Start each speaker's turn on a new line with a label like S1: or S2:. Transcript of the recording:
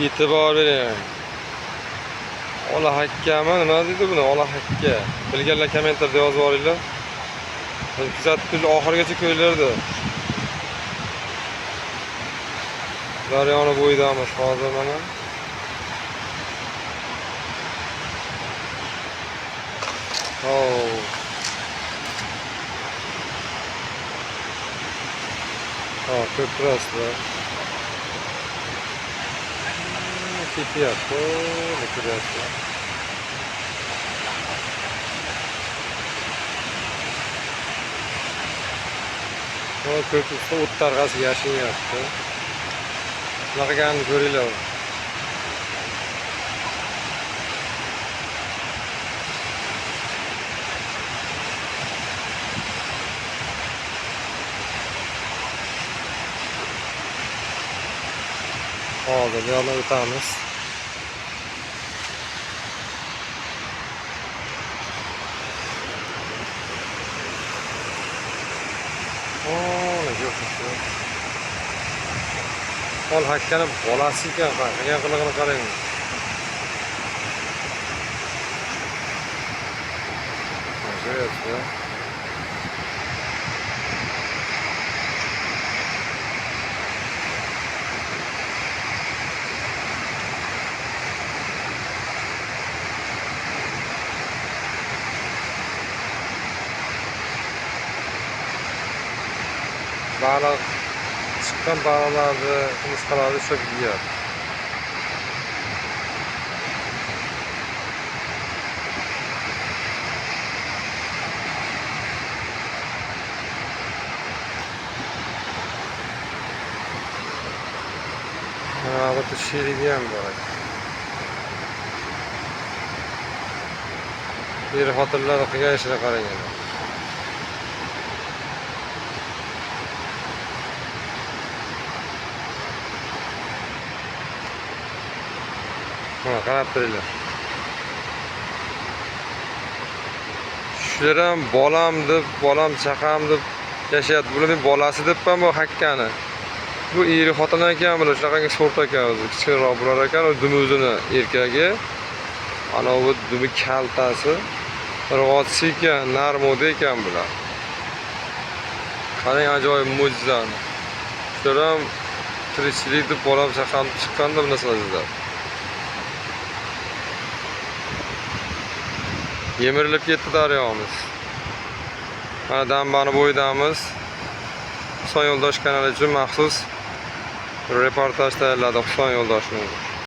S1: E'tibor bering. Ola hakkami, nima deydi buni? Ola hakka. Bilganlar kommentarda yozib yuboringlar. Kuzatib oxirigacha ko'ringlar-da. Daryoni bo'yidamiz hozir mana. Ko'praslar. Ketyapti, ko'ryapti. Ko'prikda o't targ'asi yashinyapti. Bunaqalarni ko'ringlar. Hozir yo'lga o'tamiz. Ol hakkani bolasi ekan, qilgan qilig'ini qarang. Ko'ryapsizmi? Baliq chiqqan baliqlarni qumursqalarni ushlab yeyapti. Bu sherigi ham bor. Er-xotinlar qilgan ishini qarang. Qarab turinglar. Shular ham bolam deb, bolam chaqam deb yashayapti. Bularning bolasi deb ham bu hakkani. Bu eri xotin ekan, bular shunaqangi sort ekan o'zi. Kichikroq bo'lar ekan, o dumuzini erkagi. Ana bu dumi kaltasi. Rig'otsi ekan, narmodi ekan bular. Qarang ajoyib mo'jizani. Shular ham tirikchilik deb bolam chaqam chiqqanda bu narsalar. Yemirilib ketdi daryomiz. Mana dambani bo'yidamiz. Husan Yo'ldosh kanali uchun maxsus reportaj tayyorladik Husan Yo'ldoshimiz.